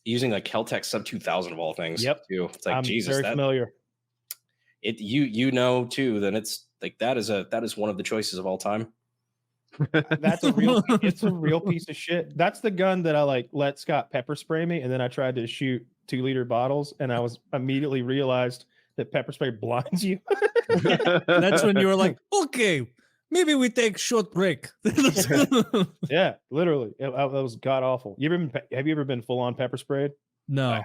using like Kel-Tec sub 2000 of all things. Yep. Too. It's like, I'm Jesus, very familiar. You know too. Then it's like that is one of the choices of all time. That's it's a real piece of shit. That's the gun that I like let Scott pepper spray me, and then I tried to shoot 2-liter bottles, and I was immediately realized that pepper spray blinds you. That's when you were like, okay, maybe we take a short break. Yeah, literally. That was god awful. Have you ever been full on pepper sprayed? No.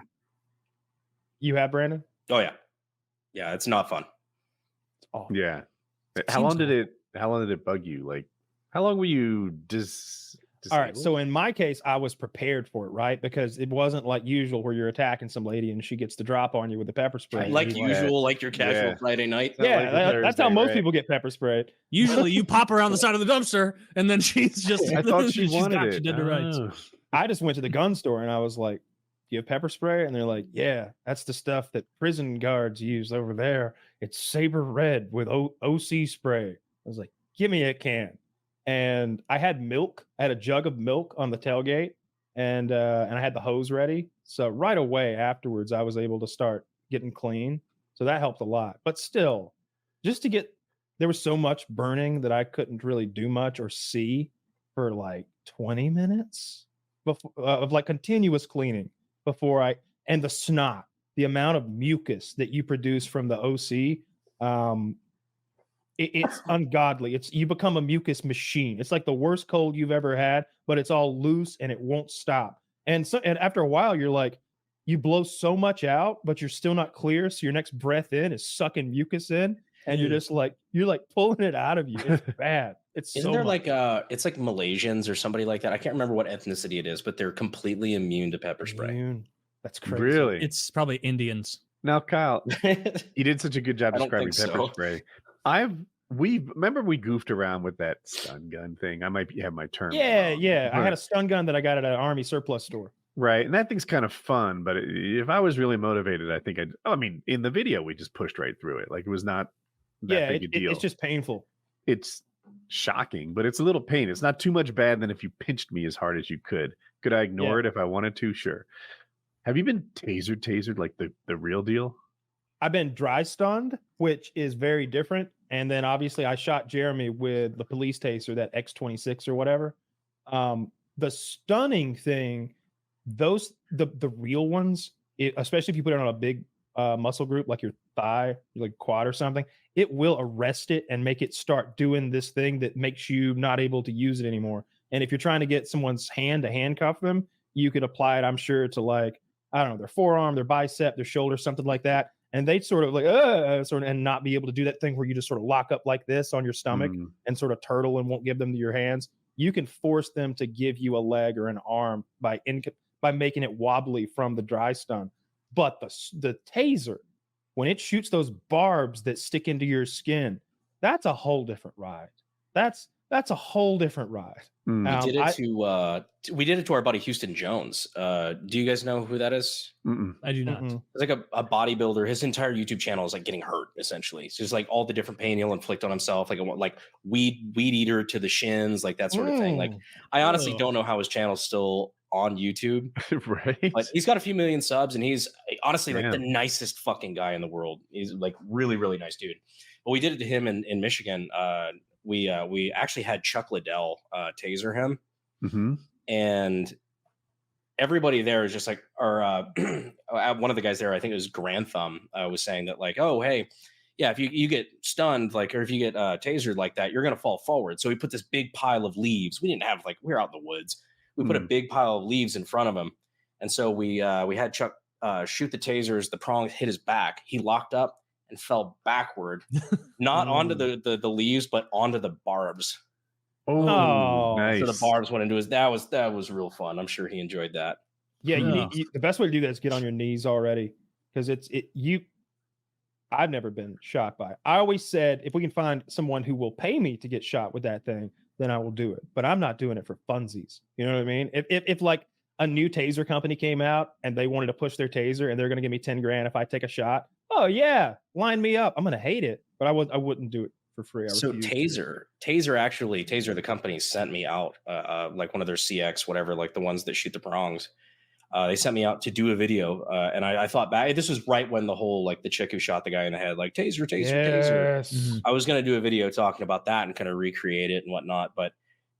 You have, Brandon? Oh yeah. Yeah, it's not fun. It's awful. Yeah. How long did it bug you? Like, how long were you all right, so in my case, I was prepared for it, right? Because it wasn't like usual where you're attacking some lady and she gets to drop on you with the pepper spray. Like usual, like your casual Friday night. Yeah, like that's how most people get pepper sprayed. Usually you pop her on the side of the dumpster and then she's just... I thought she wanted it. You dead to rights. I just went to the gun store and I was like, do you have pepper spray? And they're like, yeah, that's the stuff that prison guards use over there. It's saber red with OC spray. I was like, give me a can. And I had milk. I had a jug of milk on the tailgate, and I had the hose ready. So right away afterwards, I was able to start getting clean. So that helped a lot. But still, there was so much burning that I couldn't really do much or see for like 20 minutes of like continuous cleaning and the snot, the amount of mucus that you produce from the OC. It's ungodly. You become a mucus machine. It's like the worst cold you've ever had, but it's all loose and it won't stop. And after a while, you're like, you blow so much out, but you're still not clear. So your next breath in is sucking mucus in, and you're just like, pulling it out of you. It's bad. Isn't there like it's like Malaysians or somebody like that? I can't remember what ethnicity it is, but they're completely immune to pepper spray. That's crazy. Really? It's probably Indians. Now, Kyle, you did such a good job describing pepper spray. We goofed around with that stun gun thing. I might have my term. Yeah. I had a stun gun that I got at an army surplus store. Right. And that thing's kind of fun. But if I was really motivated, I think in the video, we just pushed right through it. Like, it was not that big a deal. It's just painful. It's shocking, but it's a little pain. It's not too much bad than if you pinched me as hard as you could. Could I ignore it if I wanted to? Sure. Have you been tasered like the real deal? I've been dry stunned, which is very different. And then obviously I shot Jeremy with the police taser, that X26 or whatever. The stunning thing, the real ones, especially if you put it on a big muscle group like your thigh, like quad or something, it will arrest it and make it start doing this thing that makes you not able to use it anymore. And if you're trying to get someone's hand to handcuff them, you could apply it, I'm sure, to like, I don't know, their forearm, their bicep, their shoulder, something like that. And they'd sort of like, and not be able to do that thing where you just sort of lock up like this on your stomach and sort of turtle and won't give them to your hands. You can force them to give you a leg or an arm by making it wobbly from the dry stun. But the taser, when it shoots those barbs that stick into your skin, that's a whole different ride. That's a whole different ride. We did it to our buddy Houston Jones. Do you guys know who that is? I do not. It's like a bodybuilder. His entire YouTube channel is like getting hurt, essentially. So it's like all the different pain he'll inflict on himself, like weed eater to the shins, like that sort of thing. Like, I honestly don't know how his channel's still on YouTube. Right. But he's got a few million subs, and he's honestly like the nicest fucking guy in the world. He's like really, really nice dude. But we did it to him in Michigan. We actually had Chuck Liddell taser him. And everybody there is just like, or one of the guys there, I think it was Grand Thumb, was saying that like, oh, hey, yeah, if you get stunned, like, or if you get tasered like that, you're going to fall forward. So we put this big pile of leaves. We didn't have, like, we were out in the woods. We put a big pile of leaves in front of him. And so we had Chuck shoot the tasers. The prong hit his back. He locked up and fell backward, not onto the leaves, but onto the barbs. Oh, nice. So the barbs went into his. That was real fun. I'm sure he enjoyed that. Yeah, the best way to do that is get on your knees already, because I've never been shot by it. I always said, if we can find someone who will pay me to get shot with that thing, then I will do it. But I'm not doing it for funsies. You know what I mean? If like a new taser company came out and they wanted to push their taser and they're going to give me 10 grand if I take a shot, oh yeah, line me up. I'm going to hate it, but I wouldn't do it for free. So Taser the company sent me out like one of their CX, whatever, like the ones that shoot the prongs. They sent me out to do a video, and I thought back. This was right when the whole like the chick who shot the guy in the head, like taser, taser. Yes. I was gonna do a video talking about that and kind of recreate it and whatnot, but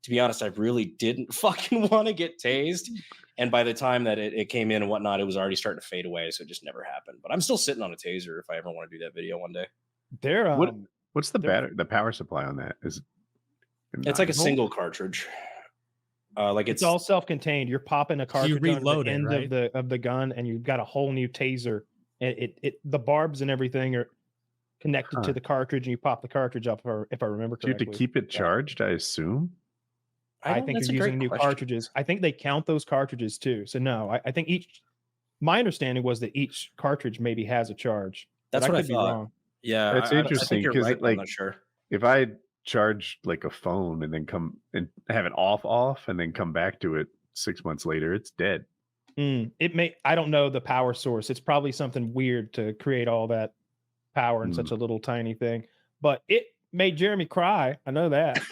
to be honest, I really didn't fucking want to get tased. And by the time that it came in and whatnot, it was already starting to fade away, so it just never happened. But I'm still sitting on a taser if I ever want to do that video one day. They're What's the the power supply on that? Is it's like a single cartridge. Like it's all self-contained. You're popping a cartridge reload on the end of the gun, and you've got a whole new taser. And the barbs and everything are connected to the cartridge, and you pop the cartridge up. If I remember correctly, do you have to keep it charged? I assume. I think you're using new cartridges. I think they count those cartridges too. So no, I think my understanding was that each cartridge maybe has a charge. That's what I thought. Wrong. Yeah, that's interesting because right, like, I'm not sure. If I charge like a phone and then come and have it off and then come back to it 6 months later, it's dead. I don't know the power source. It's probably something weird to create all that power in such a little tiny thing, but it made Jeremy cry. I know that.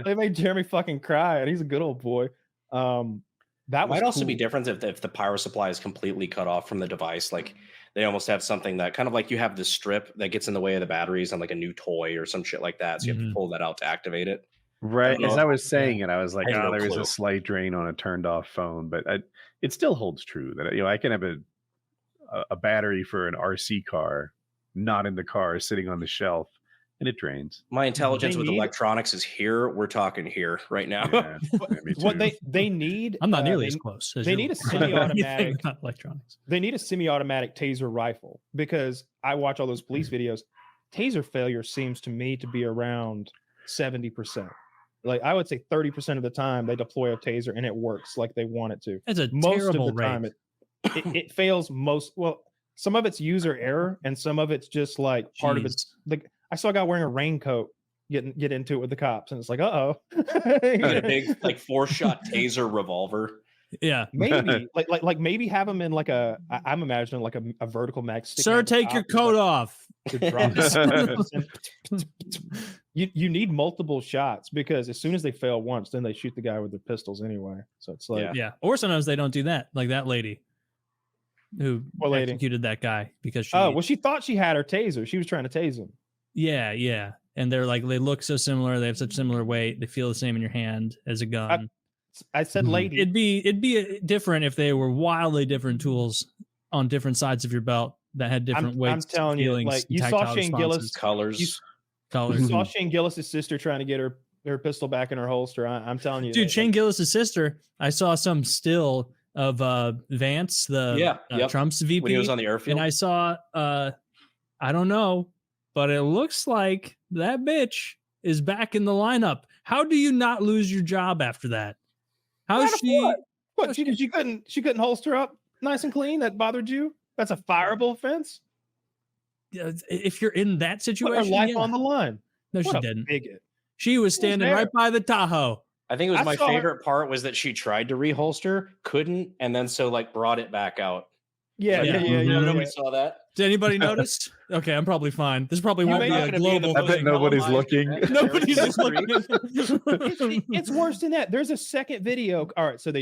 They made Jeremy fucking cry, and he's a good old boy. That might also be different if the power supply is completely cut off from the device. Like they almost have something that kind of like you have the strip that gets in the way of the batteries on like a new toy or some shit like that. So you have to pull that out to activate it. Right. As I was saying it, I was like, no there is clue. a slight drain on a turned off phone, but it still holds true that I can have a battery for an RC car not in the car, sitting on the shelf, and it drains. My intelligence with electronics is here. We're talking here right now. Yeah, what they need, I'm not nearly as close. They need a semi-automatic electronics. They need a semi-automatic taser rifle, because I watch all those police videos. Taser failure seems to me to be around 70%. Like I would say 30% of the time they deploy a taser and it works like they want it to. That's a most terrible of the time rate. it fails most. Well, some of it's user error and some of it's just like part of it's like I saw a guy wearing a raincoat get into it with the cops, and it's like, a big like 4-shot taser revolver. Yeah, maybe like maybe have them in like I'm imagining like a vertical mag. Sir, take your coat off. You need multiple shots, because as soon as they fail once, then they shoot the guy with their pistols anyway. So it's like, yeah. Or sometimes they don't do that, like that lady who executed that guy because she thought she had her taser. She was trying to tase him. Yeah. And they're like, they look so similar. They have such similar weight. They feel the same in your hand as a gun. I said lady. It'd be different if they were wildly different tools on different sides of your belt that had different weights. I'm telling you, like you saw Shane Gillis colors. You saw Shane Gillis's sister trying to get her pistol back in her holster. I'm telling you, dude. Shane Gillis's sister. I saw some still of Vance, the Trump's VP, when he was on the airfield, and I saw I don't know, but it looks like that bitch is back in the lineup. How do you not lose your job after that? How's she? What? She couldn't holster up nice and clean. That bothered you? That's a fireable offense. If you're in that situation, put her life on the line. No, what she a didn't. Bigot. She was standing right by the Tahoe. I think it was my favorite part was that she tried to reholster, couldn't, and then like brought it back out. Yeah. Nobody saw that. Did anybody notice? Okay, I'm probably fine. This probably won't be a global thing. I bet nobody's looking. Nobody's looking. It's worse than that. There's a second video. All right, so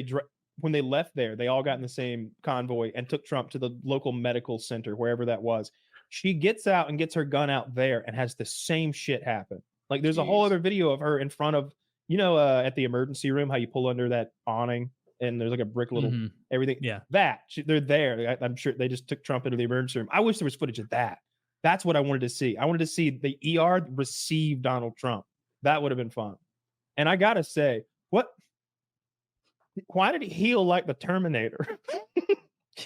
when they left there, they all got in the same convoy and took Trump to the local medical center, wherever that was. She gets out and gets her gun out there and has the same shit happen. Like there's a whole other video of her in front of, at the emergency room, how you pull under that awning and there's like a brick little everything. Yeah. They're there. I'm sure they just took Trump into the emergency room. I wish there was footage of that. That's what I wanted to see. I wanted to see the ER receive Donald Trump. That would have been fun. And I got to say, why did he heal like the Terminator?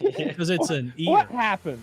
Because it's an ER. What happened?